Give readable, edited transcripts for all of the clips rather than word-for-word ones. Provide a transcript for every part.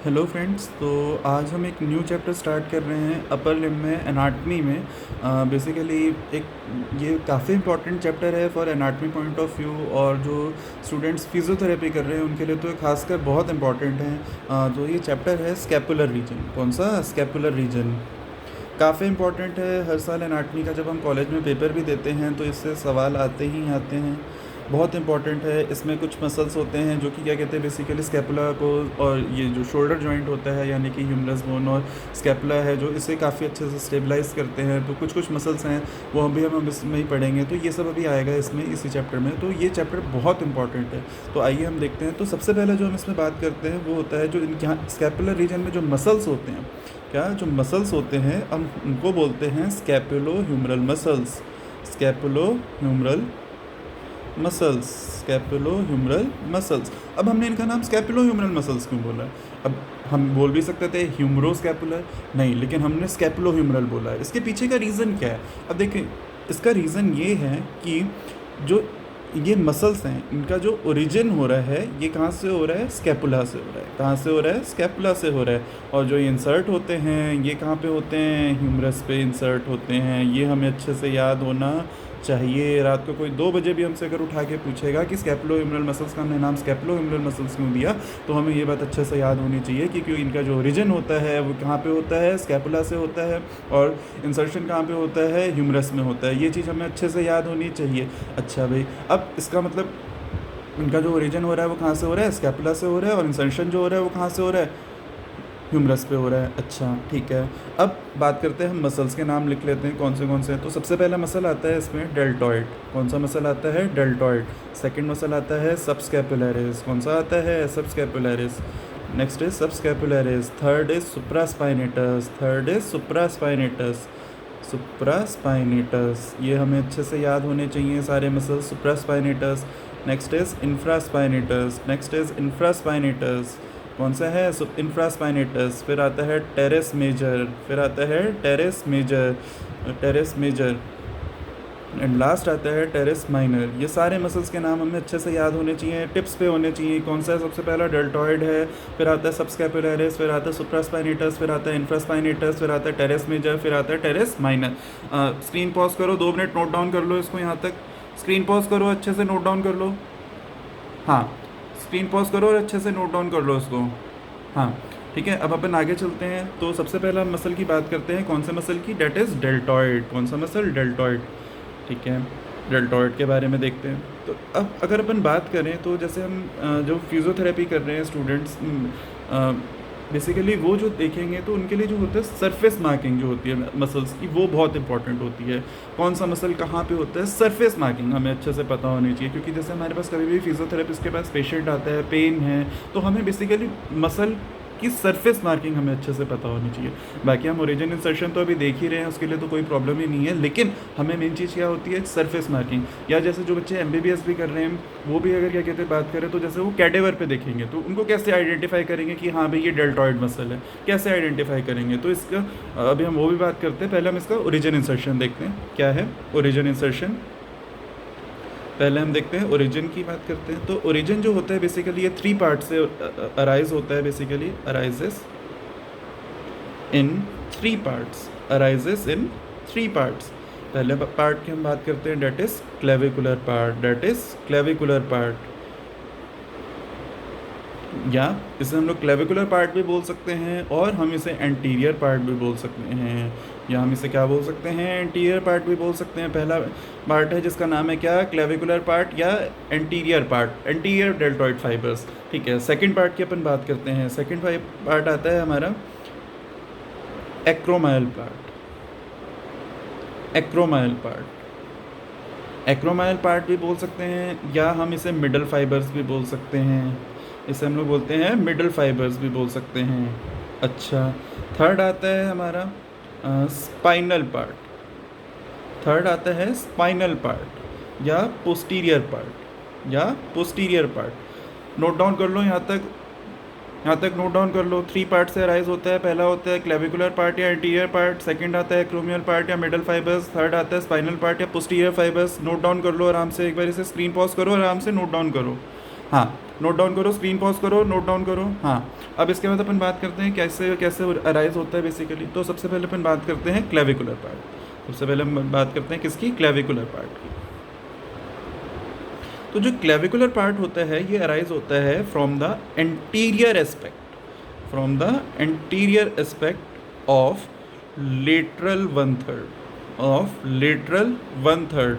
Hello friends. तो आज हम एक न्यू चैप्टर स्टार्ट कर रहे हैं अपर लिम्ब में एनाटमी में। बेसिकली एक ये काफ़ी इंपॉर्टेंट चैप्टर है for anatomy point of view, और जो स्टूडेंट्स फिजियोथेरेपी कर रहे हैं उनके लिए तो ये खासकर बहुत इंपॉर्टेंट है। तो ये चैप्टर है स्कैपुलर रीजन। कौन सा? स्कैपुलर रीजन काफ़ी इंपॉर्टेंट है। हर साल एनाटमी का जब हम कॉलेज में पेपर भी देते हैं तो इससे सवाल आते ही आते हैं। बहुत इंपॉर्टेंट है। इसमें कुछ मसल्स होते हैं जो कि क्या कहते हैं, बेसिकली स्कैपुला को, और ये जो शोल्डर जॉइंट होता है यानी कि ह्यूमरस बोन और स्कैपुला है जो इसे काफ़ी अच्छे से स्टेबलाइज करते हैं। तो कुछ कुछ मसल्स हैं वो हम इसमें ही पढ़ेंगे। तो ये सब अभी आएगा इसमें, इसी चैप्टर में। तो ये चैप्टर बहुत इंपॉर्टेंट है। तो आइए हम देखते हैं। तो सबसे पहले जो हम इसमें बात करते हैं वो होता है जो इनके यहाँ स्कैपुलर रीजन में जो मसल्स होते हैं, क्या जो मसल्स होते हैं हम उनको बोलते हैं scapulo humeral muscles. Scapulo humeral muscles, scapulo humeral muscles. अब हमने इनका नाम स्कैपुलो ह्यूमरल मसल्स क्यों बोला? अब हम बोल भी सकते थे ह्यूमरो स्कैपुलर, नहीं, लेकिन हमने स्कैपुलो ह्यूमरल बोला है। इसके पीछे का रीज़न क्या है? अब देखें, इसका रीज़न ये है कि जो ये मसल्स हैं इनका जो ओरिजिन हो रहा है ये कहाँ से हो रहा है? स्कैपुला से हो रहा है। कहाँ से हो रहा है? स्कैपुला से हो रहा है। और जो ये इंसर्ट होते हैं ये कहाँ पे होते हैं? ह्यूमरस पे इंसर्ट होते हैं। ये हमें अच्छे से याद होना चाहिए। रात को कोई 2 बजे भी हमसे अगर उठा के पूछेगा कि स्कैपुलो ह्यूमरल मसल्स का हमने नाम स्कैपुलो ह्यूमरल मसल्स क्यों दिया, तो हमें ये बात अच्छे से याद होनी चाहिए कि क्योंकि इनका जो ओरिजिन होता है वो कहाँ पे होता है? स्कैपुला से होता है। और इंसर्शन कहाँ पे होता है? ह्यूमरस में होता है। ये चीज़ हमें अच्छे से याद होनी चाहिए। अच्छा भाई, अब इसका मतलब इनका जो ओरिजिन हो रहा है वो कहाँ से हो रहा है? स्कैपुला से हो रहा है। और इंसर्शन जो हो रहा है वो कहाँ से हो रहा है? ह्यूमरस पे हो रहा है। अच्छा, ठीक है। अब बात करते हैं, हम मसल्स के नाम लिख लेते हैं कौन से हैं। तो सबसे पहला मसल आता है इसमें डेल्टॉइड। कौन सा मसल आता है? डेल्टॉइड। सेकंड मसल आता है सबस्कैपुलरिस। कौन सा आता है? Subscapularis. Next is subscapularis. Third is supraspinatus. Third is supraspinatus. Supraspinatus, ये हमें अच्छे से याद होने चाहिए सारे muscles. Supraspinatus. Next is infraspinatus. Next is infraspinatus. कौन सा है? इंफ्रास्पाइनेटस। फिर आता है टेरेस मेजर। फिर आता है teres major, teres major. And last आता है टेरेस माइनर। ये सारे मसल्स के नाम हमें अच्छे से याद होने चाहिए, टिप्स पे होने चाहिए। कौन सा है? सबसे पहला डेल्टॉइड है, फिर आता है सबस्कैपुलरिस, फिर आता है सुप्रास्पाइनेटस, फिर आता है इंफ्रास्पाइनेटस, फिर आता है टेरेस मेजर, फिर आता है टेरेस माइनर। स्क्रीन पॉज करो, 2 मिनट नोट डाउन कर लो इसको। यहाँ तक स्क्रीन पॉज करो, अच्छे से नोट डाउन कर लो। हाँ, स्क्रीन पॉज करो और अच्छे से नोट डाउन कर लो इसको। हाँ, ठीक है। अब अपन आगे चलते हैं। तो सबसे पहला मसल की बात करते हैं। कौन से मसल की? That is deltoid. कौन सा मसल? डेल्टॉइड। ठीक है, डेल्टॉइड के बारे में देखते हैं। तो अब अगर अपन बात करें तो जैसे हम जो फिजियोथेरेपी कर रहे हैं स्टूडेंट्स, बेसिकली वो जो देखेंगे तो उनके लिए जो होता है सरफेस मार्किंग जो होती है मसल्स की, वो बहुत इंपॉर्टेंट होती है। कौन सा मसल कहाँ पे होता है? सरफेस मार्किंग हमें अच्छे से पता होनी चाहिए। क्योंकि जैसे हमारे पास कभी भी फिजियोथेरेपिस्ट के पास पेशेंट आता है, पेन है, तो हमें बेसिकली मसल की सरफेस मार्किंग हमें अच्छे से पता होनी चाहिए। बाकी हम ओरिजिन इंसर्शन तो अभी देख ही रहे हैं, उसके लिए तो कोई प्रॉब्लम ही नहीं है। लेकिन हमें मेन चीज़ क्या होती है? Surface marking. या जैसे जो बच्चे MBBS भी कर रहे हैं वो भी अगर क्या कहते हैं बात करें तो जैसे वो कैडेवर पे देखेंगे तो उनको कैसे आइडेंटिफाई करेंगे कि हाँ भाई ये डेल्टॉइड मसल है? कैसे आइडेंटिफाई करेंगे? तो इसका अभी हम वो भी बात करते हैं। पहले हम इसका ओरिजिन इंसर्शन देखते हैं। क्या है ओरिजिन इंसर्शन? पहले हम देखते हैं ओरिजिन की बात करते हैं। तो ओरिजिन जो होता है बेसिकली ये 3 पार्ट से अराइज होता है। Basically arises in 3 parts. Arises in 3 parts. पहले पार्ट की हम बात करते हैं, that is clavicular part. That is clavicular part, या इसे हम लोग क्लेविकुलर पार्ट भी बोल सकते हैं और हम इसे एंटीरियर पार्ट भी बोल सकते हैं। या हम इसे क्या बोल सकते हैं? एंटीरियर पार्ट भी बोल सकते हैं। पहला पार्ट है जिसका नाम है क्या? क्लेविकुलर पार्ट या anterior part, anterior deltoid fibres. ठीक है, सेकंड पार्ट की अपन बात करते हैं। सेकंड पार्ट आता है हमारा एक्रोमायल पार्ट। एक्रोमायल पार्ट, एक्रोमायल पार्ट भी बोल सकते हैं, या हम इसे मिडल फाइबर्स भी बोल सकते हैं। इसे हम लोग बोलते हैं मिडल फाइबर्स भी बोल सकते हैं। अच्छा, थर्ड आता है हमारा स्पाइनल पार्ट। थर्ड आता है स्पाइनल पार्ट या पोस्टीरियर पार्ट, या पोस्टीरियर पार्ट। नोट डाउन कर लो यहाँ तक, यहाँ तक नोट डाउन कर लो। 3 पार्ट से अराइज होता है। पहला होता है क्लेविकुलर पार्ट या एंटीरियर पार्ट, सेकंड आता है एक्रोमियल पार्ट या मिडल फाइबर्स, थर्ड आता है स्पाइनल पार्ट या पोस्टीरियर फाइबर्स। नोट डाउन कर लो आराम से, एक बार इसे स्क्रीन पॉज करो, आराम से नोट डाउन करो। हाँ, नोट डाउन करो, स्क्रीन पॉज करो, नोट डाउन करो। हाँ, अब इसके बाद अपन बात करते हैं कैसे कैसे अराइज होता है बेसिकली। तो सबसे पहले अपन बात करते हैं क्लेविकुलर पार्ट। सबसे पहले हम बात करते हैं किसकी, क्लेविकुलर पार्ट की। तो जो क्लेविकुलर पार्ट होता है ये अराइज होता है from the anterior aspect, from the anterior aspect of lateral one third, of lateral one third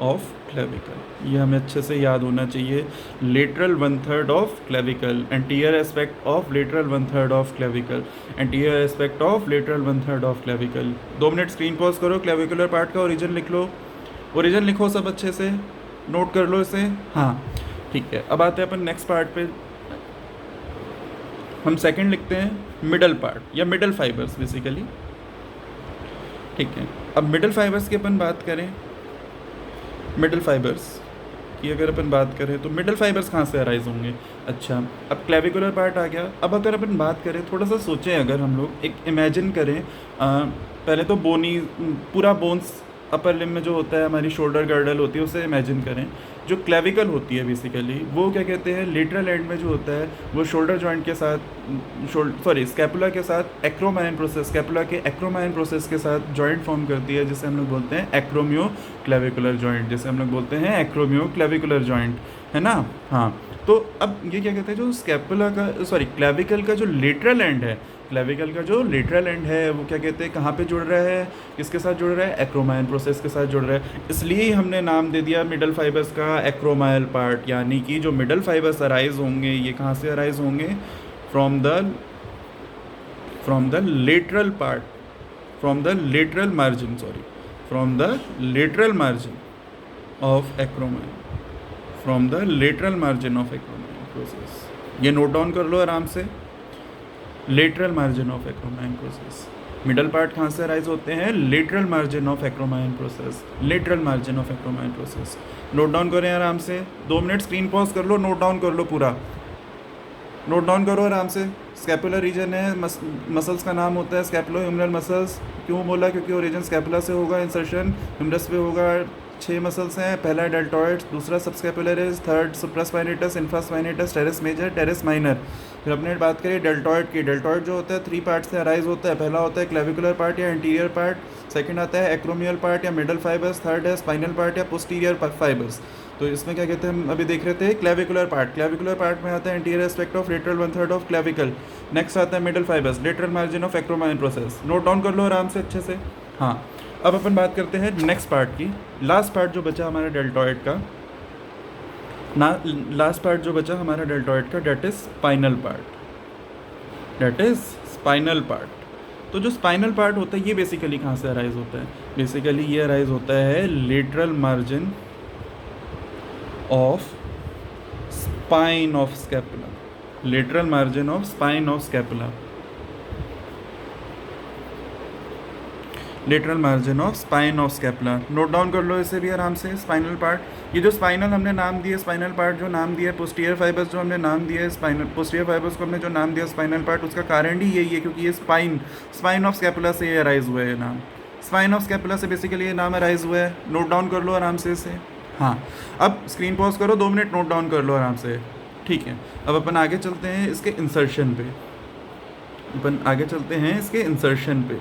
of clavicle. ये हमें अच्छे से याद होना चाहिए, lateral one third of clavicle, anterior aspect of lateral one third of clavicle, anterior aspect of lateral one third of clavicle. 2 minute screen pause करो, clavicular part का origin लिख लो, ओरिजिन लिखो सब अच्छे से, नोट कर लो इसे। हाँ ठीक है, अब आते हैं अपन नेक्स्ट पार्ट पे। हम सेकंड लिखते हैं मिडल पार्ट या मिडल फाइबर्स बेसिकली। ठीक है, अब मिडल फाइबर्स की अपन बात करें, मिडल फाइबर्स की अगर अपन बात करें तो मिडल फाइबर्स कहाँ से अराइज होंगे। अच्छा, अब क्लेविकुलर पार्ट आ गया। अब अगर अपन बात करें, थोड़ा सा सोचें, अगर हम लोग एक इमेजिन करें, पहले तो बोनी पूरा बोन्स अपर लिम में जो होता है, हमारी शोल्डर गर्डल होती है, उसे इमेजिन करें। जो क्लेविकल होती है बेसिकली वो क्या कहते हैं, लेटरल एंड में जो होता है वो शोल्डर जॉइंट के साथ, स्कैपुला के साथ एक्रोमाइन प्रोसेस, स्कैपुला के एक्रोमाइन प्रोसेस के साथ जॉइंट फॉर्म करती है, जिसे हम लोग बोलते हैं एक्रोमियो क्लेविकुलर जॉइंट, जिसे हम लोग बोलते हैं एक्रोमियो क्लेविकुलर जॉइंट, है ना। हाँ, तो अब ये क्या कहते हैं, जो स्कैपुला का क्लेविकल का जो लेटरल एंड है, क्लेविकल का जो लेटरल एंड है वो क्या कहते हैं, कहाँ पे जुड़ रहा है, किसके साथ जुड़ रहा है, एक्रोमाइन प्रोसेस के साथ जुड़ रहा है। इसलिए ही हमने नाम दे दिया मिडल फाइबर्स का एक्रोमाइल पार्ट, यानी कि जो मिडल फाइबर्स अराइज होंगे ये कहाँ से अराइज होंगे, from the lateral part, from the lateral margin, from the lateral margin of acromion, from the lateral margin of acromion process. ये नोट डाउन कर लो आराम से, lateral margin of acromion process. Middle part कहाँ से arise होते हैं, lateral margin of acromion process, lateral margin of acromion process. Note down करें आराम से, 2 मिनट स्क्रीन पॉज कर लो, नोट डाउन कर लो, पूरा नोट डाउन करो आराम से। स्कैपुलर रीजन है, मसल्स का नाम होता है स्कैपुलो ह्यूमरल मसल्स। क्यों बोला, क्योंकि ओरिजिन स्कैपुला से होगा, इंसर्शन ह्यूमरस पे होगा। 6 मसल्स हैं, पहला है डेल्टॉइड्स, दूसरा subscapularis, third supraspinatus, infraspinatus, teres major, teres minor. फिर अपने बात करें डेल्टॉइड की, डेल्टॉइड जो होता है 3 पार्ट से अराइज होता है। पहला होता है क्लेविकुलर पार्ट या एंटीरियर पार्ट, सेकंड आता है एक्रोमियल पार्ट या मिडल फाइबर्स, थर्ड है स्पाइनल पार्ट या पोस्टीरियर फाइबर्स। तो इसमें क्या कहते हैं, हम अभी देख रहे थे क्लेविकुलर पार्ट। क्लेविकुलर पार्ट में आता है anterior aspect of lateral one third of clavicle. Next आता है middle fibers, lateral margin of acromion process. Note down कर लो आराम से अच्छे से। हाँ, अब अपन बात करते हैं नेक्स्ट पार्ट की। लास्ट पार्ट जो बचा हमारा डेल्टॉइड का, लास्ट पार्ट जो बचा हमारा डेल्टॉइड का, that is spinal part, that is spinal part. तो जो स्पाइनल पार्ट होता है ये बेसिकली कहाँ से अराइज होता है, बेसिकली ये अराइज होता है lateral margin of spine of scapula, lateral margin of spine of scapula, lateral margin of spine of scapula. Note down कर लो इसे भी आराम से। स्पाइनल पार्ट, ये जो स्पाइनल हमने नाम दिया, स्पाइनल पार्ट जो नाम दिया, पोस्टीरियर फाइबर्स जो हमने नाम दिया है, स्पाइनल पोस्टीरियर फाइबर्स को हमने जो नाम दिया स्पाइनल पार्ट, उसका कारण ही यही है क्योंकि ये स्पाइन ऑफ स्कैपुला से ये अराइज हुआ है नाम। स्पाइन ऑफ स्कैपुला से बेसिकली ये नाम अराइज हुआ है। नोट डाउन कर लो आराम से इसे। हाँ, अब स्क्रीन पॉज करो, 2 मिनट नोट डाउन कर लो आराम से। ठीक है, अब अपन आगे चलते हैं इसके इंसर्शन पे, अपन आगे चलते हैं इसके इंसर्शन पे।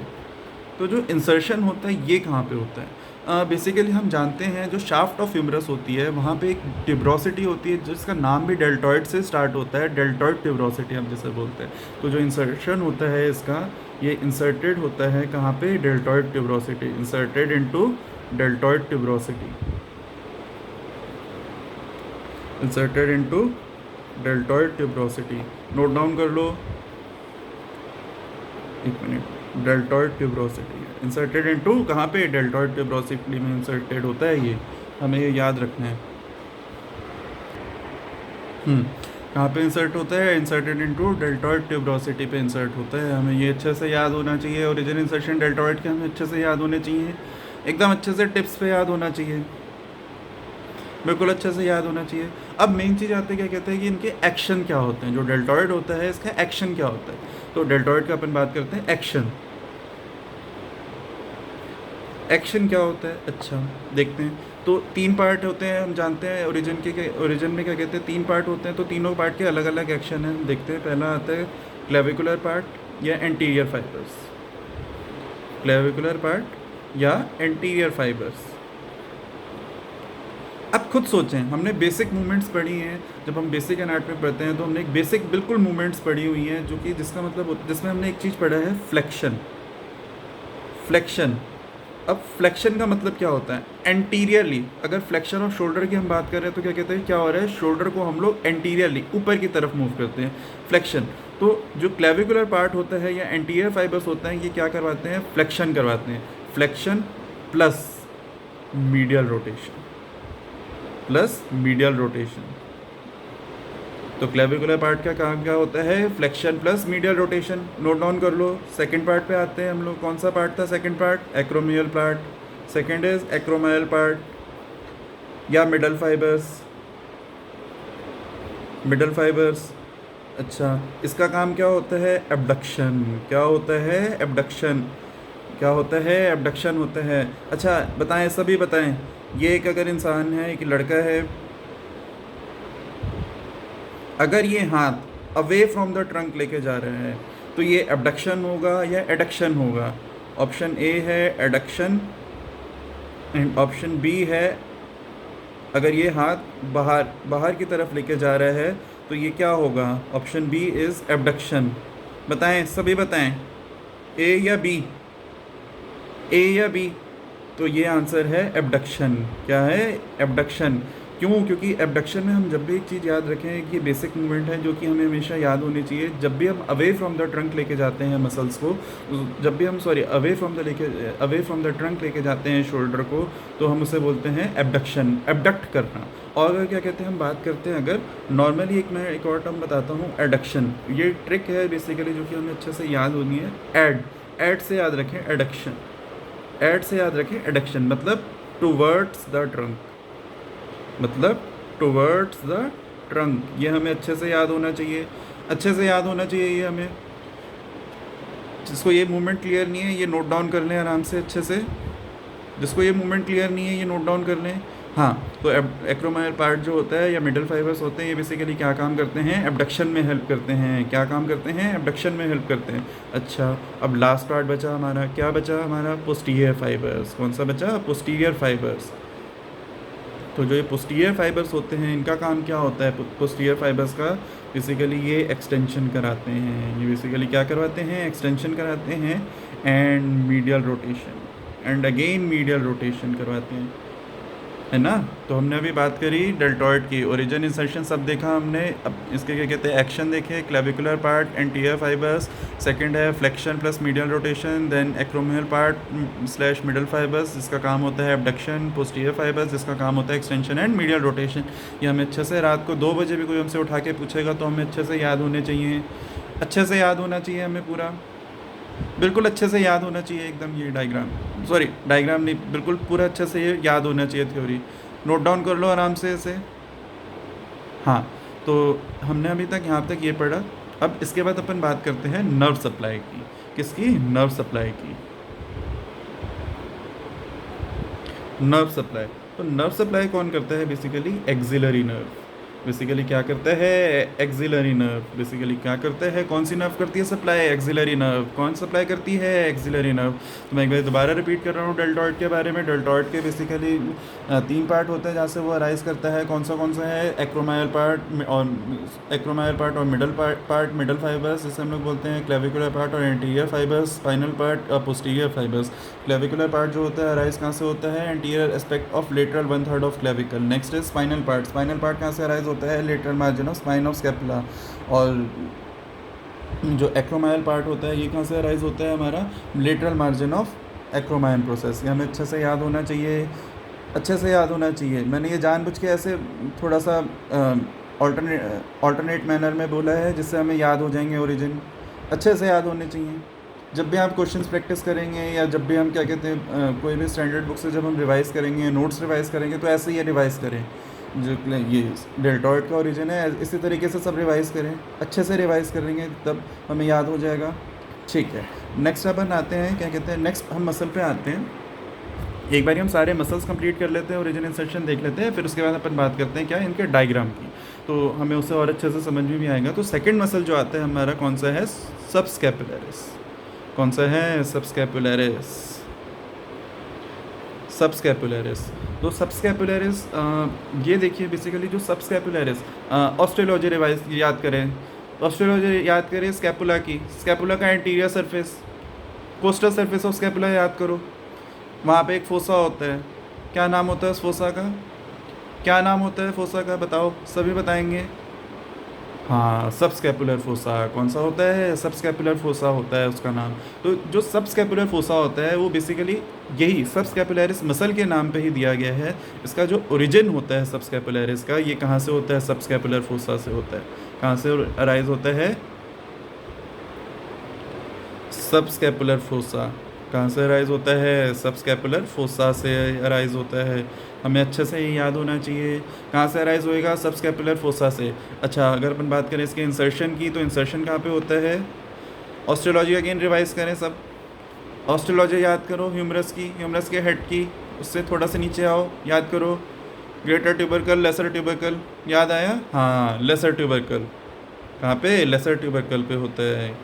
तो जो इंसर्शन होता है ये कहाँ पे होता है, बेसिकली हम जानते हैं जो शाफ्ट ऑफ ह्यूमरस होती है वहाँ पे एक टिब्रोसिटी होती है जिसका नाम भी डेल्टॉइड से स्टार्ट होता है, डेल्टॉइड टिब्रोसिटी हम जिसे बोलते हैं। तो जो इंसर्शन होता है इसका, ये इंसर्टेड होता है कहाँ पे, deltoid tuberosity, inserted into deltoid tuberosity, inserted into deltoid tuberosity. Note down कर लो, 1 minute. Deltoid tuberosity inserted into कहाँ पे, डेल्टॉइड ट्यूब्रोसिटी में इंसर्टेड होता है ये, हमें ये याद रखना है। कहाँ पे इंसर्ट होता है, इंसर्टेड इनटू डेल्टॉइड ट्यूब्रोसिटी पे इंसर्ट होता है, हमें ये अच्छे से याद होना चाहिए। ओरिजिन इंसर्शन डेल्टॉइड के हमें अच्छे से याद होने चाहिए, एकदम अच्छे से टिप्स पे याद होना चाहिए, बिल्कुल अच्छे से याद होना चाहिए। अब मेन चीज़ आती है, क्या कहते हैं कि इनके एक्शन क्या होते हैं, जो डेल्टॉइड होता है इसका एक्शन क्या होता है। तो डेल्टॉइड का अपन बात करते हैं एक्शन, एक्शन क्या होता है, अच्छा देखते हैं। तो 3 पार्ट होते हैं, हम जानते हैं ओरिजिन में क्या कहते हैं, 3 पार्ट होते हैं, तो तीनों पार्ट के अलग अलग एक्शन हैं। हम देखते हैं, पहला आता है क्लेविकुलर पार्ट या एंटीरियर फाइबर्स। क्लेविकुलर पार्ट या एंटीरियर फाइबर्स। अब खुद सोचें, हमने बेसिक मूवमेंट्स पढ़ी हैं, जब हम बेसिक एनाटॉमी पढ़ते हैं तो हमने एक बेसिक बिल्कुल मूवमेंट्स पढ़ी हुई हैं, जो कि जिसका मतलब जिसमें हमने एक चीज़ पढ़ा है, फ्लेक्शन। फ्लेक्शन। अब फ्लेक्शन का मतलब क्या होता है, एंटीरियरली। अगर फ्लेक्शन ऑफ शोल्डर की हम बात कर रहे हैं तो क्या कहते हैं, क्या हो रहा है, शोल्डर को हम लोग एंटीरियरली ऊपर की तरफ मूव करते हैं, फ्लेक्शन। तो जो क्लेविकुलर पार्ट होता है या एंटीरियर फाइबर्स होता है, ये क्या करवाते हैं, फ्लेक्शन करवाते हैं। Flexion plus medial rotation, plus medial rotation. तो क्लेविकुलर पार्ट का काम क्या होता है, flexion plus medial rotation. Note down कर लो। सेकंड पार्ट पे आते हैं हम लोग। कौन सा पार्ट था second part, acromial part. Second is acromial part या मिडल फाइबर्स, मिडल फाइबर्स। अच्छा, इसका काम क्या होता है, एबडक्शन। क्या होता है, एबडक्शन। क्या होता है, एबडक्शन होता है। अच्छा बताएं, सभी बताएं, ये एक अगर इंसान है, एक लड़का है, अगर ये हाथ अवे फ्रॉम द ट्रंक लेके जा रहे हैं तो ये एबडक्शन होगा या एडक्शन होगा। ऑप्शन ए है एडक्शन एंड ऑप्शन बी है, अगर ये हाथ बाहर की तरफ लेके जा रहा है तो ये क्या होगा, ऑप्शन बी इज़ एबडक्शन। बताएं, सभी बताएं, ए या बी, ए या बी। तो ये आंसर है एबडक्शन। क्या है, एबडक्शन। क्यों, क्योंकि एबडक्शन में हम जब भी एक चीज़ याद रखें कि ये बेसिक मूवमेंट है जो कि हमें हमेशा याद होनी चाहिए। जब भी हम अवे फ्रॉम द ट्रंक लेके जाते हैं मसल्स को, जब भी हम अवे फ्रॉम द ट्रंक लेके जाते हैं शोल्डर को, तो हम उसे बोलते हैं एबडक्शन, एबडक्ट करना। और अगर क्या कहते हैं, हम बात करते हैं अगर नॉर्मली, मैं एक और टर्म बताता हूँ, एडक्शन। ये ट्रिक है बेसिकली जो कि हमें अच्छे से याद होनी है। एड से याद रखें, एडक्शन। एड से याद रखें, एडक्शन मतलब टुवर्ड्स द ट्रंक, मतलब टुवर्ड्स द ट्रंक। ये हमें अच्छे से याद होना चाहिए, अच्छे से याद होना चाहिए ये हमें। जिसको ये मूवमेंट क्लियर नहीं है ये नोट डाउन कर लें आराम से अच्छे से। जिसको ये मूवमेंट क्लियर नहीं है ये नोट डाउन कर लें। हाँ, तो एक्रोमायल पार्ट जो होता है या मिडल फाइबर्स होते हैं, ये बेसिकली क्या काम करते हैं, एबडक्शन में हेल्प करते हैं। क्या काम करते हैं, एबडक्शन में हेल्प करते हैं। अच्छा, अब लास्ट पार्ट बचा हमारा, क्या बचा हमारा, पोस्टीरियर फाइबर्स। कौन सा बचा, पोस्टीरियर फाइबर्स। तो जो ये पोस्टीरियर फाइबर्स होते हैं, इनका काम क्या होता है, पोस्टीरियर फाइबर्स का, बेसिकली ये एक्सटेंशन कराते हैं। ये बेसिकली क्या करवाते हैं, एक्सटेंशन कराते हैं and medial rotation, and again medial rotation करवाते हैं, है ना। तो हमने अभी बात करी डेल्टॉइड की, ओरिजिन, इंसर्शन सब देखा हमने। अब इसके क्या कहते हैं, एक्शन देखे, clavicular part, anterior fibers. Second है flexion plus medial rotation. Then acromial part slash middle fibers, जिसका काम होता है एबडक्शन। पोस्टीरियर फाइबर्स, जिसका काम होता है एक्सटेंशन एंड मीडियल रोटेशन। ये हमें अच्छे से, रात को 2 बजे भी कोई हमसे उठा के पूछेगा तो हमें अच्छे से याद होने चाहिए, अच्छे से याद होना चाहिए हमें पूरा, बिल्कुल अच्छे से याद होना चाहिए एकदम। ये डायग्राम नहीं, बिल्कुल पूरा अच्छे से ये याद होना चाहिए थ्योरी। नोट डाउन कर लो आराम से इसे। हाँ, तो हमने अभी तक यहाँ तक ये पढ़ा। अब इसके बाद अपन बात करते हैं नर्व सप्लाई की। किसकी, नर्व सप्लाई की। नर्व सप्लाई, तो नर्व सप्लाई कौन करता है, बेसिकली एक्सिलरी नर्व। बेसिकली क्या करता है, एक्सिलरी नर्व। बेसिकली क्या करता है, कौन सी नर्व करती है सप्लाई, एक्सिलरी नर्व। कौन सप्लाई करती है, एक्सिलरी नर्व। तो मैं एक बार दोबारा रिपीट कर रहा हूँ डेल्टॉइड के बारे में। डेल्टॉइड के बेसिकली 3 पार्ट होते हैं जहाँ से वो अराइज करता है। कौन सा है, एक्रोमायल पार्ट और मिडल पार्ट, मिडल फाइबर्स जिसे हम लोग बोलते हैं, क्लेविकुलर पार्ट और एंटीरियर फाइबर्स, स्पाइनल पार्ट और पोस्टीरियर फाइबर्स। क्लेविकुलर पार्ट जो होता है अराइज कहाँ से होता है, anterior aspect of lateral 1/3 of clavicle. Next is spinal part. Spinal part कहाँ से अराइज होता है, lateral margin of spine of scapula. और जो एक्रोमायल पार्ट होता है ये कहाँ से अराइज होता है, हमारा lateral margin of acromion process. ये हमें अच्छे से याद होना चाहिए, अच्छे से याद होना चाहिए। मैंने ये जानबूझ के ऐसे थोड़ा सा ऑल्टरनेट मैनर में बोला है जिससे हमें याद हो जाएंगे ओरिजिन, अच्छे से याद होने चाहिए। जब भी आप क्वेश्चंस प्रैक्टिस करेंगे या जब भी हम क्या कहते हैं कोई भी स्टैंडर्ड बुक से जब हम रिवाइज़ करेंगे, नोट्स रिवाइज़ करेंगे, तो ऐसे ही रिवाइज़ करें। जो ये डेल्टॉइड का ओरिजिन है, इसी तरीके से सब रिवाइज़ करें, अच्छे से रिवाइज़ करेंगे तब हमें याद हो जाएगा। ठीक है, नेक्स्ट अपन आते हैं, क्या कहते हैं, नेक्स्ट हम मसल पे आते हैं। एक बार हम सारे मसल्स कंप्लीट कर लेते हैं, ओरिजिन इंसर्शन देख लेते हैं, फिर उसके बाद अपन बात करते हैं क्या इनके डायग्राम की, तो हमें उसे और अच्छे से समझ में भी आएगा। तो सेकंड मसल जो आता है हमारा कौन सा है, सबस्कैपुलरिस। कौन सा है, सबस्कैपुलरिस। सबस्कैपुलरिस। तो सबस्कैपुलरिस ये देखिए बेसिकली जो सबस्कैपुलरिस ऑस्ट्रेलॉजी रिवाइज याद करें, ऑस्ट्रेलॉजी याद करें स्कैपुला की, स्कैपुला का anterior surface, coastal surface of scapula याद करो, वहाँ पे एक फोसा होता है, क्या नाम होता है उस फोसा का, क्या नाम होता है फोसा का, बताओ, सभी बताएंगे। हाँ, सबस्कैपुलर फोसा। कौन सा होता है, सबस्कैपुलर फोसा होता है उसका नाम। तो जो सबस्कैपुलर फोसा होता है वो बेसिकली यही सबस्कैपुलरिस मसल के नाम पे ही दिया गया है। इसका जो ओरिजिन होता है सबस्कैपुलरिस का, ये कहाँ से होता है, सबस्कैपुलर फोसा से होता है। कहाँ से अराइज होता है, सबस्कैपुलर फोसा। कहाँ से अराइज होता है, सबस्कैपुलर फोसा से अराइज होता है। हमें अच्छे से ये याद होना चाहिए, कहाँ से अराइज होएगा, सबस्कैपुलर फोसा से। अच्छा, अगर अपन बात करें इसके इंसर्शन की, तो इंसर्शन कहाँ पे होता है, ऑस्ट्रोलॉजी अगेन रिवाइज करें सब, ऑस्ट्रोलॉजी याद करो, ह्यूमरस की, ह्यूमरस के हेड की, उससे थोड़ा सा नीचे आओ, याद करो, ग्रेटर ट्यूबरकल, लेसर ट्यूबरकल, याद आया, हाँ लेसर ट्यूबरकल। कहाँ पे, लेसर ट्यूबरकल पे होता है।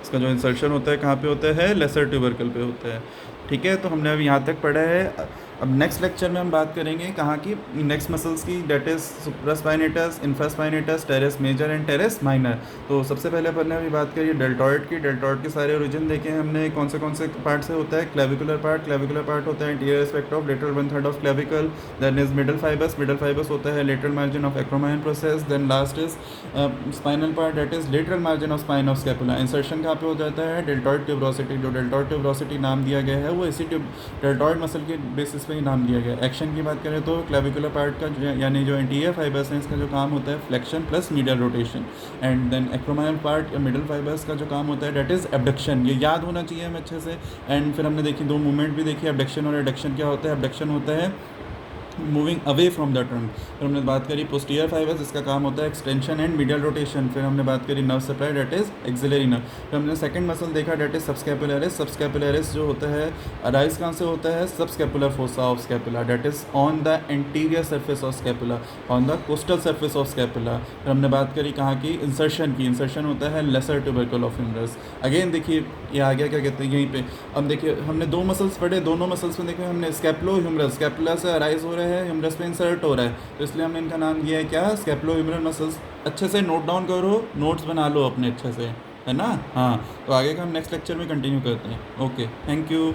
इसका जो इंसर्शन होता है कहाँ पे होता है, लेसर ट्यूबरकल पे होता है। ठीक है, तो हमने अभी यहाँ तक पढ़ा है। अब नेक्स्ट लेक्चर में हम बात करेंगे कहाँ की, नेक्स्ट मसल्स की, that is supraspinatus, infraspinatus, teres major and teres minor. तो सबसे पहले अपन ने अभी बात करी डेल्टॉइड की, डेल्टॉइड के सारे ओरिजिन देखे हैं हमने, कौन से पार्ट से होता है, क्लेविकुलर पार्ट होता है anterior aspect of lateral 1/3 of clavicle, then is middle fibers होता है lateral margin of acromion process, then last is spinal part, that is lateral margin of spine of scapula. Insertion कहाँ पे हो जाता है, deltoid tuberosity. जो deltoid tuberosity नाम दिया गया है वो इसी डेल्टॉइड मसल के बेसिस पे ही नाम दिया गया। एक्शन की बात करें तो क्लेविकुलर पार्ट का यानी जो एंटीरियर फाइबर्स हैं इसका जो काम होता है flexion plus medial rotation, and then acromion part या मिडल फाइबर्स का जो काम होता है डेट इज एबडक्शन। ये याद होना चाहिए हमें अच्छे से। एंड फिर हमने देखी दो मूवमेंट भी देखी, एबडक्शन और एडक्शन। क्या होता है, एबडक्शन होता है moving away from the trunk. फिर हमने बात करी पोस्टीरियर फाइबर्स, इसका काम होता है एक्सटेंशन एंड मीडियल रोटेशन। फिर हमने बात करी nerve supply, that is axillary nerve. फिर हमने सेकंड मसल देखा, डेट इज सबस्कैपुलरिस। सबस्कैपुलरिस जो होता है अराइज कहाँ से होता है, subscapular fossa of scapula, that is on the anterior surface of scapula, on the costal surface of scapula. फिर हमने बात करी कहाँ की, इंसर्शन की। इंसर्शन होता है lesser tubercle of humerus. Again देखिए ये आ गया, क्या कहते हैं यहीं पे। अब देखिए हमने दो मसल्स पढ़े, दोनों मसल्स में देखे हमने स्कैपुलो ह्यूमरस, स्कैपुला से अराइज हो रहे हैं, ह्यूमरस पे इंसर्ट हो रहा है, तो इसलिए हमने इनका नाम दिया है क्या, स्कैपुलो ह्यूमरल मसल्स। अच्छे से नोट डाउन करो, नोट्स बना लो अपने अच्छे से, है ना। हाँ, तो आगे का हम नेक्स्ट लेक्चर में कंटिन्यू करते हैं। Okay, thank you.